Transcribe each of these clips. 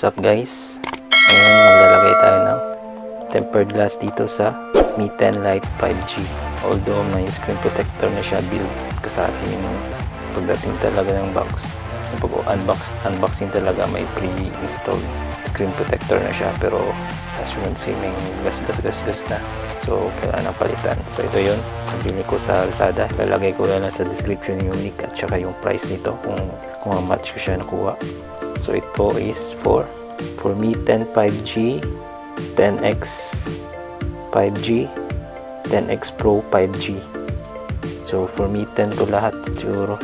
What's up guys? Ngayon maglalagay tayo ng tempered glass dito sa Mi 10 Lite 5G. Although may screen protector na siya build kasali yung pagdating talaga ng box. Pag-unboxing talaga may pre-installed screen protector na siya, pero as you can see may gas na. So kailangan palitan. So ito yun, nabili ko sa Lazada. Lalagay ko lang sa description yung link at saka yung price nito kung ang match ko siya nakuha. So ito is for Mi 10 5G, 10X 5G, 10X Pro 5G. So for Mi 10 to lahat siguro.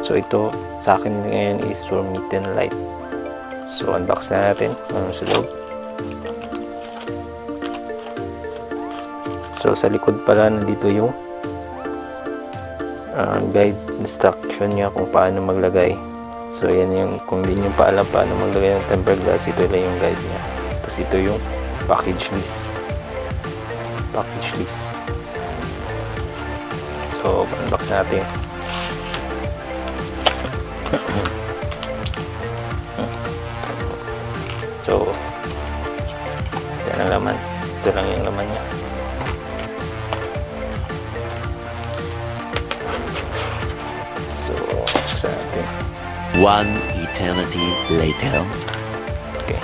So ito sa akin ngayon is for Mi 10 Lite. So unbox na natin sa loob. So sa likod pala nandito yung guide instruction niya kung paano maglagay. So yan yung, kung hindi nyo pa alam paano maglagay ng tempered glass, ito lang yung guide niya. Tapos ito yung package list. So unbox natin. So yan ang laman. Ito lang yung laman niya. So buksan natin. One eternity later. Okay.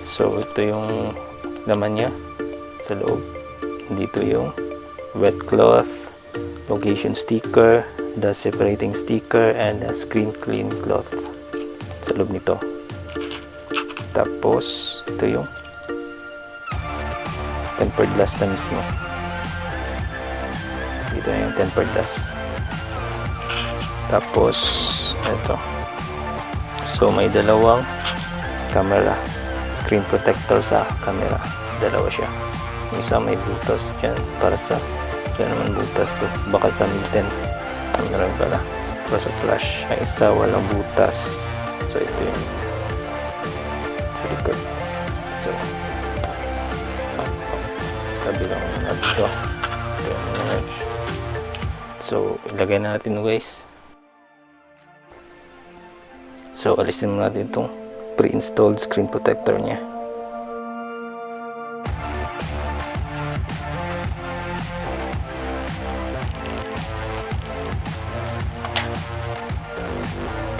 So ito yung laman niya sa loob. Dito yung wet cloth, location sticker, dust separating sticker, and a screen clean cloth sa loob nito. Tapos ito yung tempered glass na mismo. Dito yung tempered glass. Tapos ito. So may dalawang camera, screen protector sa camera. Dalawa siya. Yung isa may butas dyan para sa naman butas to. Baka sa Mi 10 meron pala para sa flash. Ang isa walang butas. So ito yung sa likod. So tabi lang ito. So ilagay na natin guys. So alisin mo natin itong pre-installed screen protector niya.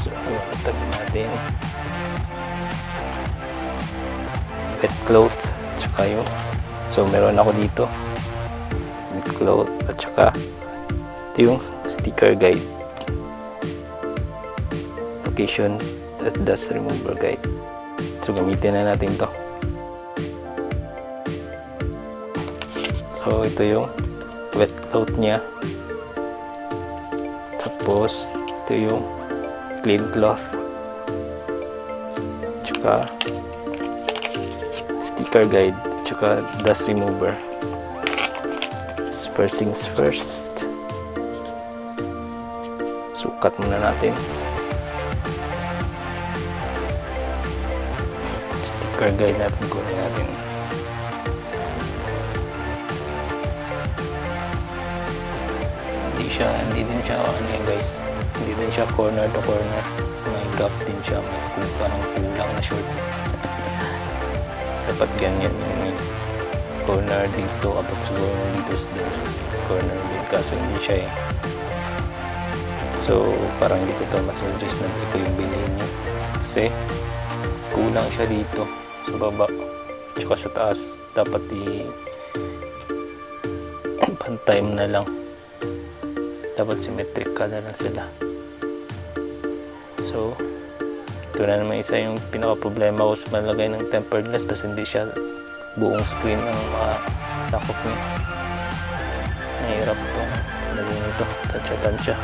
So tabi natin wet cloth tsaka yung, so meron ako dito wet cloth at saka ito yung sticker guide, location at dust remover guide. So gamitin na natin to. So ito yung wet cloth niya, tapos ito yung clean cloth tsaka sticker guide tsaka dust remover. First things first, sukat muna natin. Sticker guide natin, kunin natin. Hindi din siya ano yan guys, hindi din siya corner to corner, may gap din siya, may parang kulang na short. Dapat ganyan yung corner dito, abot siguro dito sa corner din, kaso hindi siya eh. So parang hindi ko ito masuggest na ito yung bilhin nyo, kasi kulang siya dito sa baba tsaka sa taas. Dapat pantay mo na lang, dapat symmetrical na lang sila. So ito na naman isa yung pinaka problema ko sa malagay ng tempered glass, kasi hindi siya buong screen ang makasakop niya. Mahirap ito lagay nito, tansya.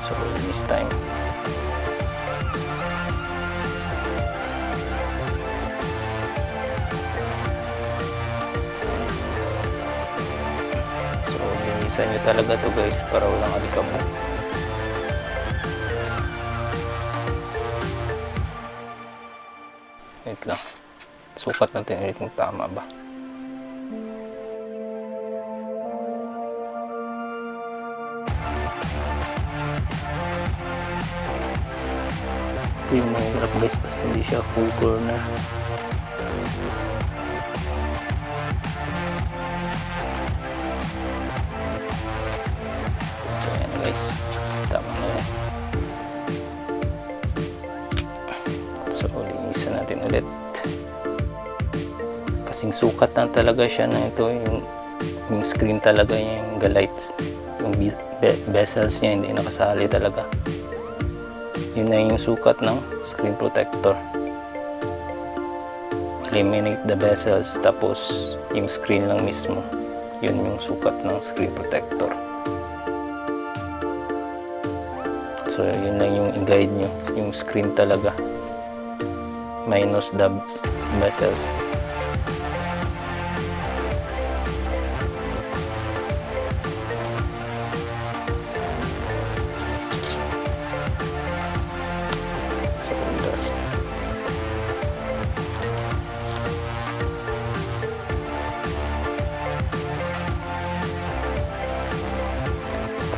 So this time linisan nyo talaga to guys para walang alikabok. Wait lang. Sukat natin ulit kung tama ba. Ito yung mahirap guys kasi hindi siya full corner. So ayan guys, tama na yan. So linisan natin ulit. Kasing sukat na talaga siya na ito, yung screen talaga yung Lite, yung bezels niya hindi nakasali talaga. Yun na yung sukat ng screen protector. Eliminate the bezels, tapos yung screen lang mismo, yun yung sukat ng screen protector. So yun lang yung i-guide nyo, yung screen talaga minus the bezels.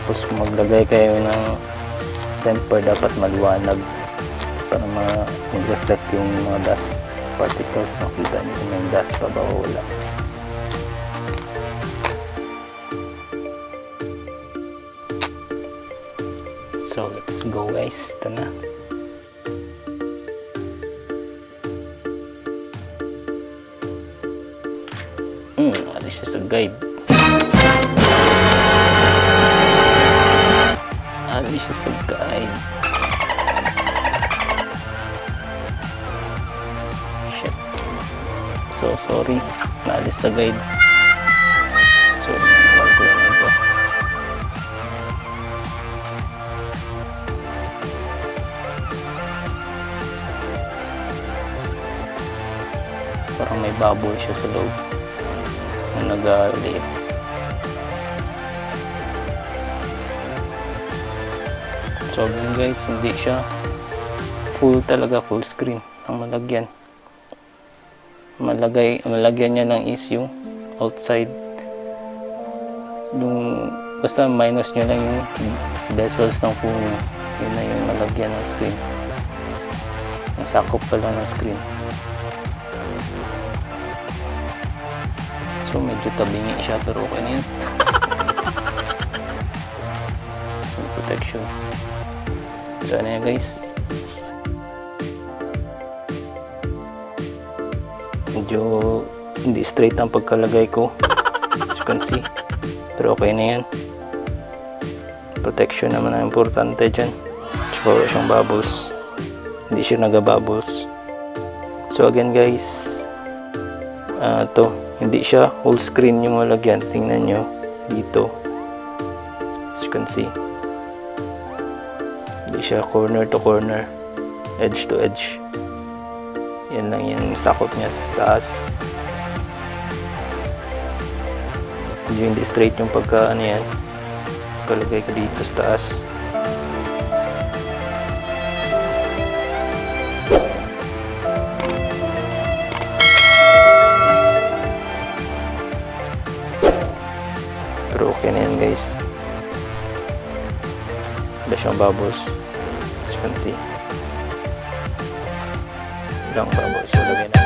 Tapos kung maglagay kayo ng temper, dapat maliwanag para mag-reflect yung mga dust particles. Nakita nyo kung may dust pa ba o wala. So let's go guys, ito na. This is a guide. This is a guide. Shit. So sorry, naalis na guide. So manual ko lang ito. Parang may bubble siya sa loob na nag-liit. So again guys, hindi siya full talaga, full screen ang malagyan. Malagyan niya lang is yung outside, yung basta minus nyo lang yung bezels ng phone nyo. Yun na yung malagyan ng screen, ang sakop pa lang ng screen. So medyo tabingi siya pero okay na yun. Some protection. So ano yan guys, medyo hindi straight ang pagkalagay ko, as you can see, pero okay na yan. Protection naman ang importante dyan. Tsaka wala siyang bubbles, hindi siya naga-bubbles. So again guys, hindi siya whole screen yung malagyan. Tingnan nyo dito, as you can see, hindi siya corner to corner, edge to edge. Yan lang yung sakop niya sa taas. Hindi straight yung pagka ano yan, palagay ko dito sa taas. Pero okay na yan guys, wala siyang bubbles, as you can see. Ilang bubbles, so lagay na.